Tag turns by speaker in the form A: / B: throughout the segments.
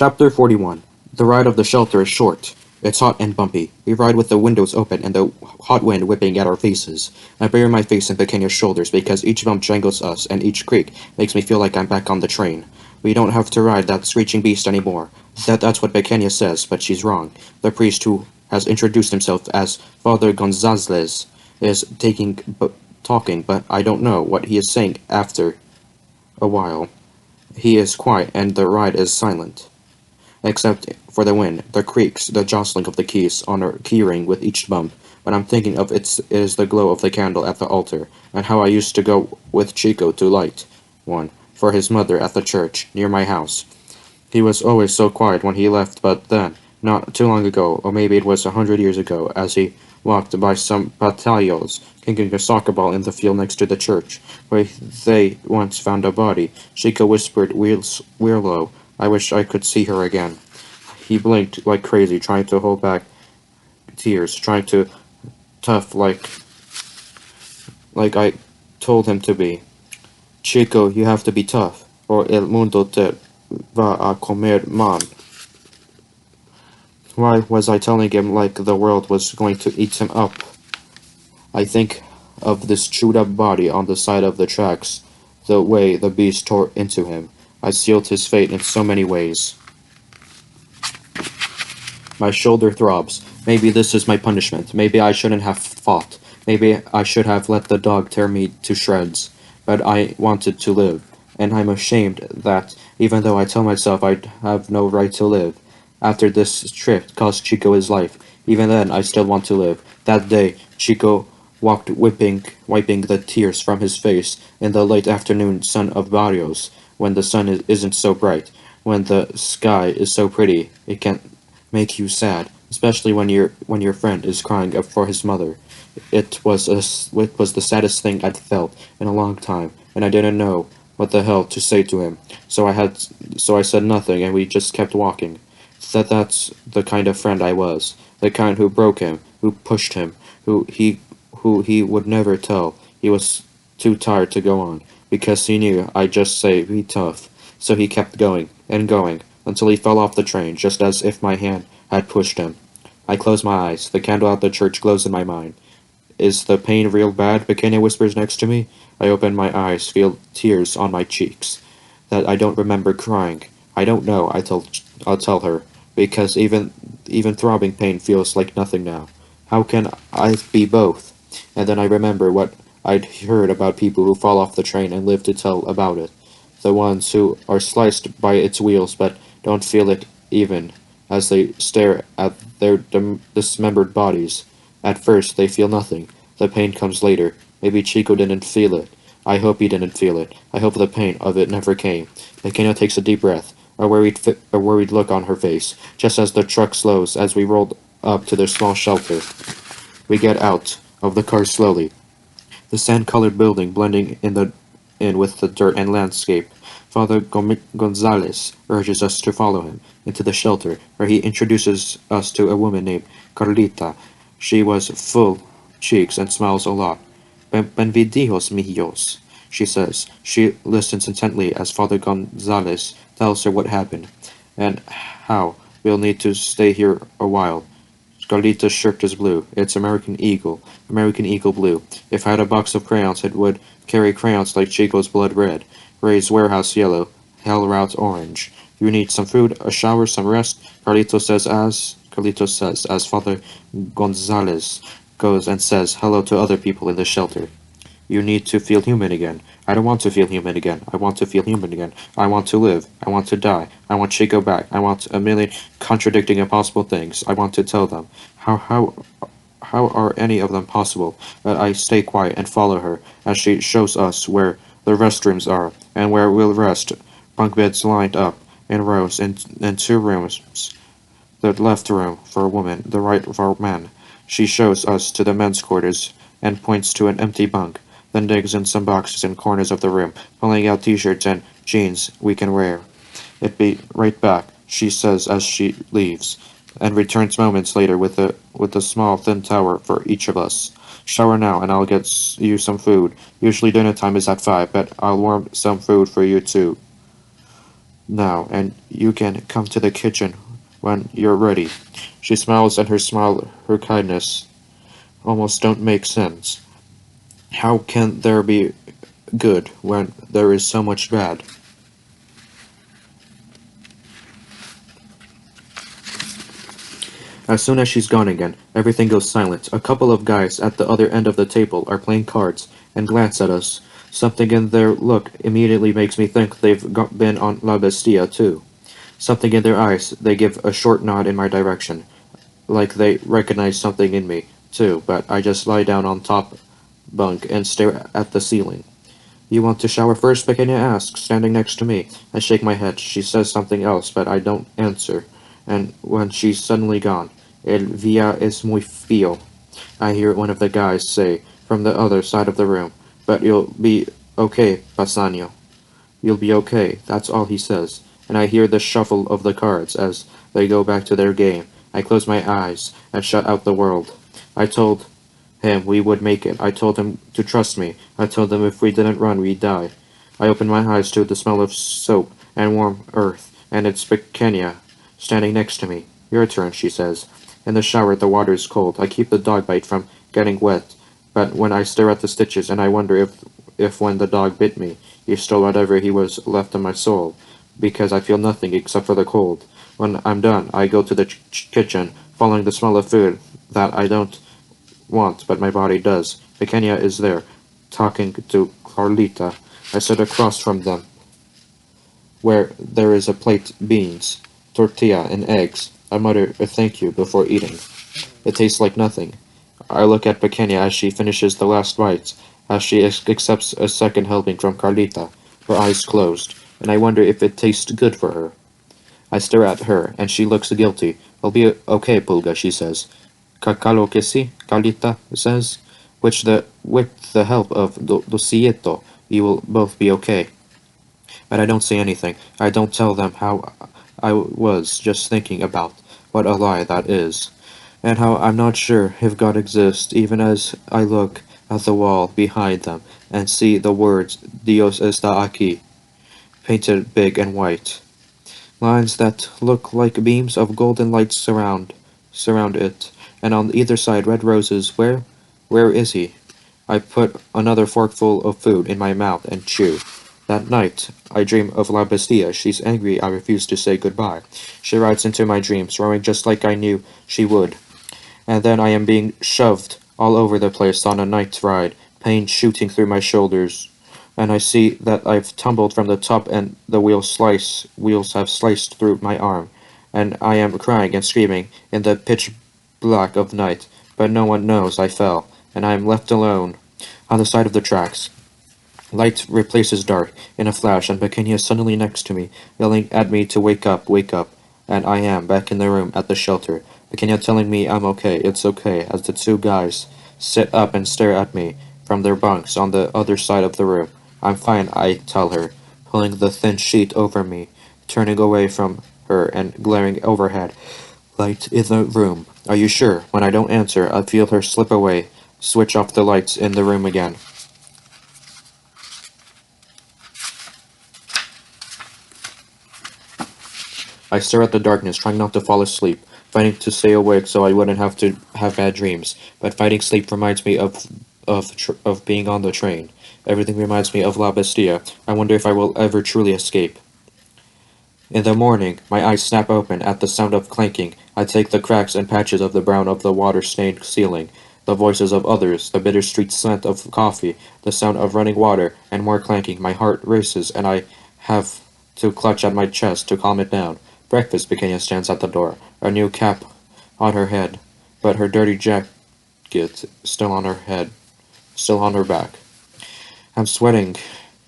A: Chapter 41. The ride of the shelter is short. It's hot and bumpy. We ride with the windows open and the hot wind whipping at our faces. I bury my face in Pequeña's shoulders because each bump jangles us and each creak makes me feel like I'm back on the train. We don't have to ride that screeching beast anymore. That's what Pequeña says, but she's wrong. The priest who has introduced himself as Father Gonzalez is talking, but I don't know what he is saying after a while. He is quiet and the ride is silent. Except for the wind, the creaks, the jostling of the keys on our keyring with each bump. What I'm thinking of is the glow of the candle at the altar, and how I used to go with Chico to light one for his mother at the church near my house. He was always so quiet when he left, but then, not too long ago, or maybe it was 100 years ago, as he walked by some batallos, kicking a soccer ball in the field next to the church, where they once found a body, Chico whispered Weirlo, I wish I could see her again. He blinked like crazy, trying to hold back tears, trying to tough like I told him to be. Chico, you have to be tough, or el mundo te va a comer man. Why was I telling him like the world was going to eat him up? I think of this chewed up body on the side of the tracks, the way the beast tore into him. I sealed his fate in so many ways. My shoulder throbs. Maybe this is my punishment. Maybe I shouldn't have fought. Maybe I should have let the dog tear me to shreds. But I wanted to live, and I'm ashamed that, even though I tell myself I'd have no right to live, after this trip cost Chico his life, even then I still want to live. That day, Chico walked wiping the tears from his face in the late afternoon sun of Barrios, when the sun isn't so bright, when the sky is so pretty, it can make you sad, especially when your friend is crying for his mother. It was the saddest thing I'd felt in a long time, and I didn't know what the hell to say to him. So I said nothing, and we just kept walking. That's the kind of friend I was, the kind who broke him, who pushed him, who he would never tell he was too tired to go on, because he knew I'd just say, be tough. So he kept going, and going, until he fell off the train, just as if my hand had pushed him. I close my eyes. The candle at the church glows in my mind. Is the pain real bad? Pequeña whispers next to me. I open my eyes, feel tears on my cheeks. That I don't remember crying. I don't know, I'll tell her, because even throbbing pain feels like nothing now. How can I be both? And then I remember what I'd heard about people who fall off the train and live to tell about it. The ones who are sliced by its wheels but don't feel it even as they stare at their dismembered bodies. At first, they feel nothing. The pain comes later. Maybe Chico didn't feel it. I hope he didn't feel it. I hope the pain of it never came. Pequeña takes a deep breath, a worried look on her face, just as the truck slows as we roll up to their small shelter. We get out of the car slowly, the sand-colored building blending in with the dirt and landscape. Father Gonzalez urges us to follow him into the shelter, where he introduces us to a woman named Carlita. She was full cheeks and smiles a lot. Benvidios, mijos, she says. She listens intently as Father Gonzalez tells her what happened, and how we'll need to stay here a while. Carlita's shirt is blue. It's American Eagle blue. If I had a box of crayons, it would carry crayons like Chico's blood red, Ray's warehouse yellow, Hell Route orange. You need some food, a shower, some rest, Carlito says as Father Gonzalez goes and says hello to other people in the shelter. You need to feel human again. I don't want to feel human again. I want to feel human again. I want to live. I want to die. I want Chico back. I want a million contradicting impossible things. I want to tell them. How are any of them possible? But I stay quiet and follow her as she shows us where the restrooms are and where we'll rest. Bunk beds lined up in rows in two rooms. The left room for a woman, the right for men. She shows us to the men's quarters and points to an empty bunk, then digs in some boxes in corners of the room, pulling out t-shirts and jeans we can wear. It be right back, she says as she leaves, and returns moments later with a small thin towel for each of us. Shower now, and I'll get you some food. Usually dinner time is at 5, but I'll warm some food for you too. Now, and you can come to the kitchen when you're ready. She smiles, and her smile, her kindness, almost don't make sense. How can there be good when there is so much bad? As soon as she's gone again, everything goes silent. A couple of guys at the other end of the table are playing cards and glance at us. Something in their look immediately makes me think they've been on La Bestia too. Something in their eyes, they give a short nod in my direction, like they recognize something in me, too, but I just lie down on top bunk and stare at the ceiling. You want to shower first? Pequeña asks, standing next to me. I shake my head. She says something else, but I don't answer. And when she's suddenly gone, El via es muy feo, I hear one of the guys say from the other side of the room. But you'll be okay, Pasanio. You'll be okay. That's all he says. And I hear the shuffle of the cards as they go back to their game. I close my eyes and shut out the world. I told him we would make it. I told him to trust me. I told him if we didn't run, we'd die. I opened my eyes to the smell of soap and warm earth, and it's Pequeña standing next to me. Your turn, she says. In the shower, the water is cold. I keep the dog bite from getting wet, but when I stare at the stitches, and I wonder if when the dog bit me, he stole whatever he was left of my soul, because I feel nothing except for the cold. When I'm done, I go to the kitchen, following the smell of food that I don't want, but my body does. Pequeña is there, talking to Carlita. I sit across from them, where there is a plate beans, tortilla, and eggs. I mutter a thank you before eating. It tastes like nothing. I look at Pequeña as she finishes the last bites, as she accepts a second helping from Carlita, her eyes closed, and I wonder if it tastes good for her. I stare at her, and she looks guilty. I'll be okay, Pulga, she says. Cacalo que sí, Carlita says. With the help of Dosieto, you will both be okay. But I don't say anything. I don't tell them how I was just thinking about what a lie that is, and how I'm not sure if God exists, even as I look at the wall behind them and see the words Dios está aquí painted big and white. Lines that look like beams of golden light surround it, and on either side red roses. Where is he? I put another forkful of food in my mouth and chew. That night, I dream of La Bestia. She's angry I refuse to say goodbye. She rides into my dreams, roaring just like I knew she would. And then I am being shoved all over the place on a night ride, pain shooting through my shoulders. And I see that I've tumbled from the top and the wheels have sliced through my arm. And I am crying and screaming in the pitch black of night, but no one knows I fell, and I am left alone on the side of the tracks. Light replaces dark in a flash, and Pequeña is suddenly next to me, yelling at me to wake up. And I am back in the room at the shelter. Pequeña telling me I'm okay, it's okay, as the two guys sit up and stare at me from their bunks on the other side of the room. I'm fine, I tell her, pulling the thin sheet over me, turning away from her and glaring overhead. Light in the room. Are you sure? When I don't answer, I feel her slip away, switch off the lights in the room again. I stare at the darkness, trying not to fall asleep, fighting to stay awake so I wouldn't have to have bad dreams. But fighting sleep reminds me of being on the train. Everything reminds me of La Bestia. I wonder if I will ever truly escape. In the morning, my eyes snap open at the sound of clanking. I take the cracks and patches of the brown of the water-stained ceiling, the voices of others, the bittersweet scent of coffee, the sound of running water, and more clanking. My heart races, and I have to clutch at my chest to calm it down. Breakfast, Pequeña stands at the door, a new cap on her head, but her dirty jacket still on her head, still on her back. I'm sweating,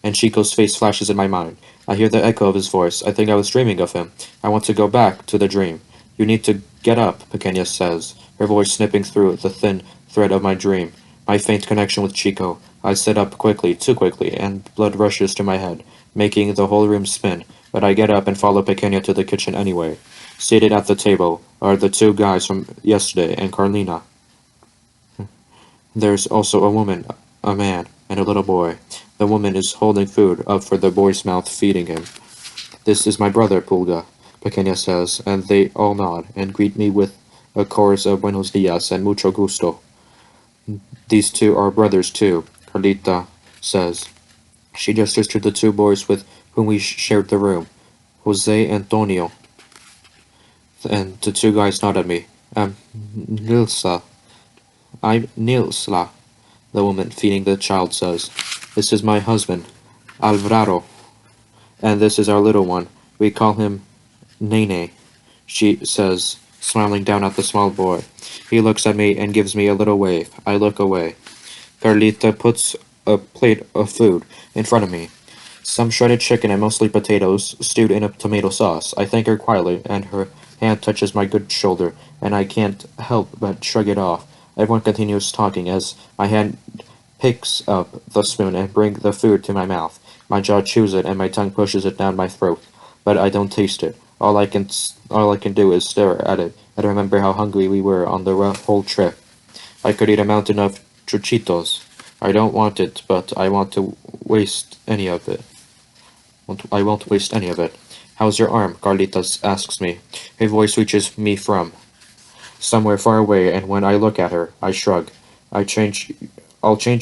A: and Chico's face flashes in my mind. I hear the echo of his voice. I think I was dreaming of him. I want to go back to the dream. You need to get up, Pequeña says, her voice snipping through the thin thread of my dream. My faint connection with Chico. I sit up quickly, too quickly, and blood rushes to my head, making the whole room spin. But I get up and follow Pequeña to the kitchen anyway. Seated at the table are the two guys from yesterday and Carlina. There's also a woman, a man, and a little boy. The woman is holding food up for the boy's mouth, feeding him. This is my brother, Pulga, Pequeña says, and they all nod and greet me with a chorus of buenos dias and mucho gusto. These two are brothers too, Carlita says. She gestures to the two boys with whom we shared the room, Jose and Antonio, and the two guys nod at me. Nilsa. I'm Nilsla, the woman feeding the child says. This is my husband, Alvaro, and this is our little one. We call him Nene, she says, smiling down at the small boy. He looks at me and gives me a little wave. I look away. Carlita puts a plate of food in front of me. Some shredded chicken and mostly potatoes, stewed in a tomato sauce. I thank her quietly, and her hand touches my good shoulder, and I can't help but shrug it off. Everyone continues talking as my hand picks up the spoon and brings the food to my mouth. My jaw chews it, and my tongue pushes it down my throat, but I don't taste it. All I can do is stare at it and remember how hungry we were on the whole trip. I could eat a mountain of chuchitos. I don't want it, but I want to waste any of it. I won't waste any of it. How's your arm? Carlitos asks me. Her voice reaches me from somewhere far away, and when I look at her, I shrug. I'll change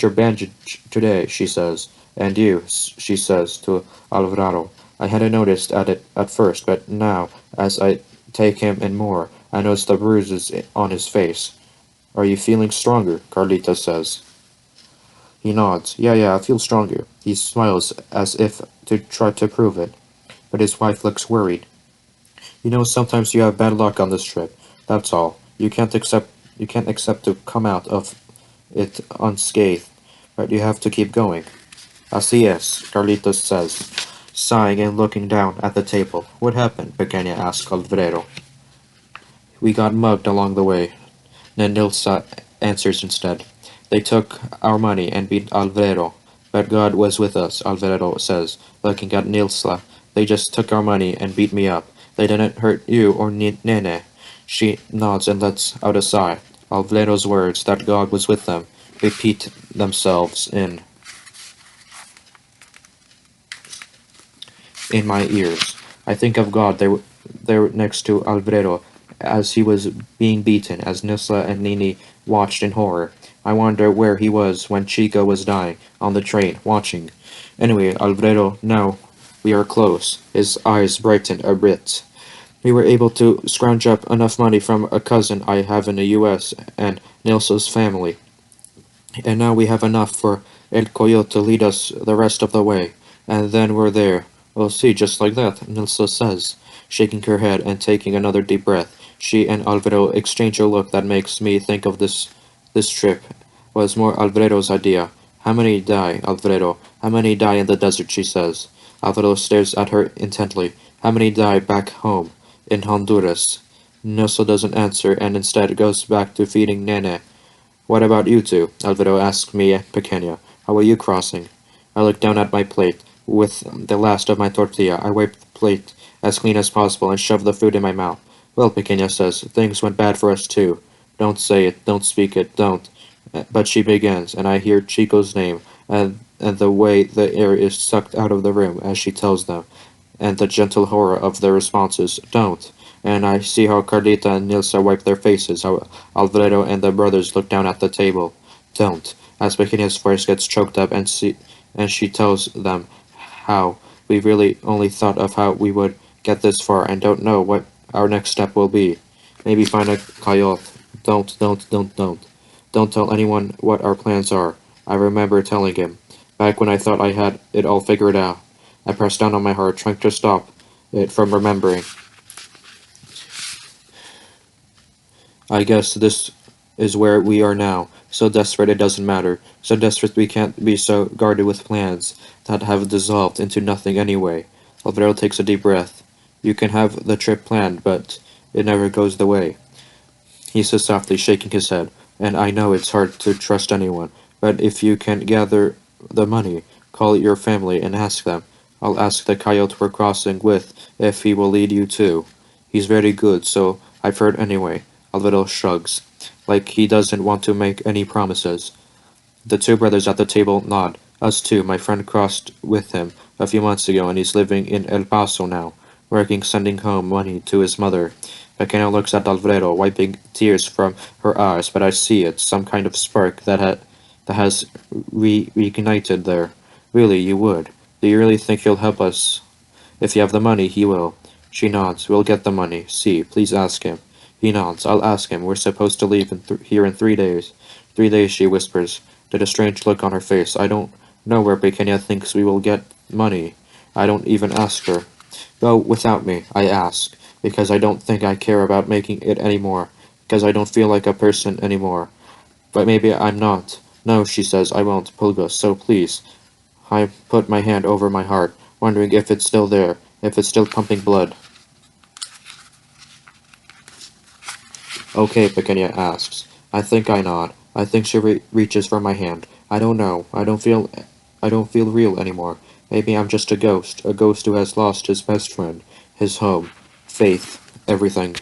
A: your bandage today, she says. And you, she says to Alvarado. I hadn't noticed it at first, but now, as I take him in more, I notice the bruises on his face. Are you feeling stronger? Carlita says. He nods. Yeah, I feel stronger. He smiles as if to try to prove it, but his wife looks worried. You know, sometimes you have bad luck on this trip. That's all. You can't accept to come out of it unscathed, but you have to keep going. Así es, Carlitos says, sighing and looking down at the table. What happened? Pequeña asked Alfredo. We got mugged along the way. Nilsa answers instead. They took our money and beat Alfredo. But God was with us, Alfredo says, looking at Nilsa. They just took our money and beat me up. They didn't hurt you or Nene. She nods and lets out a sigh. Alfredo's words, that God was with them, repeat themselves in my ears. I think of God there next to Alfredo as he was being beaten, as Nilsa and Nini watched in horror. I wonder where he was when Chico was dying, on the train, watching. Anyway, Alfredo, now we are close. His eyes brightened a bit. We were able to scrounge up enough money from a cousin I have in the U.S. and Nilsa's family. And now we have enough for El Coyote to lead us the rest of the way. And then we're there. We'll see, just like that, Nilsa says, shaking her head and taking another deep breath. She and Alvaro exchange a look that makes me think of this trip was more Alfredo's idea. How many die, Alfredo? How many die in the desert, she says. Alfredo stares at her intently. How many die back home, in Honduras? Nilsa doesn't answer and instead goes back to feeding Nene. What about you two? Alvaro asks me, Pequeña. How are you crossing? I look down at my plate. With the last of my tortilla, I wipe the plate as clean as possible and shove the food in my mouth. Well, Pequeña says, things went bad for us too. Don't say it, don't speak it, don't. But she begins, and I hear Chico's name, and the way the air is sucked out of the room as she tells them, and the gentle horror of their responses, don't. And I see how Carlita and Nilsa wipe their faces, how Alfredo and the brothers look down at the table. Don't. As Pequeña's voice gets choked up and she tells them how we really only thought of how we would get this far and don't know what our next step will be. Maybe find a coyote. Don't. Don't tell anyone what our plans are. I remember telling him, back when I thought I had it all figured out. I pressed down on my heart, trying to stop it from remembering. I guess this is where we are now. So desperate it doesn't matter. So desperate we can't be so guarded with plans that have dissolved into nothing anyway. Alvaro takes a deep breath. You can have the trip planned, but it never goes the way. He says softly, shaking his head. And I know it's hard to trust anyone, but if you can gather the money, call your family and ask them. I'll ask the coyote we're crossing with if he will lead you too. He's very good, so I've heard anyway. Alvaro shrugs, like he doesn't want to make any promises. The two brothers at the table nod. Us too, my friend crossed with him a few months ago, and he's living in El Paso now, working sending home money to his mother. Pequeña looks at Alfredo, wiping tears from her eyes, but I see it, some kind of spark that has reignited there. Really, you would. Do you really think he'll help us? If you have the money, he will. She nods. We'll get the money. See, please ask him. He nods. I'll ask him. We're supposed to leave here in 3 days. 3 days, she whispers. Did a strange look on her face. I don't know where Pequeña thinks we will get money. I don't even ask her. Go without me, I ask, because I don't think I care about making it anymore, because I don't feel like a person anymore. But maybe I'm not. No, she says, I won't, Pulga, so please. I put my hand over my heart, wondering if it's still there, if it's still pumping blood. Okay, Pequeña asks. I think I nod. I think she reaches for my hand. I don't know. I don't feel real anymore. Maybe I'm just a ghost who has lost his best friend, his home, faith, everything.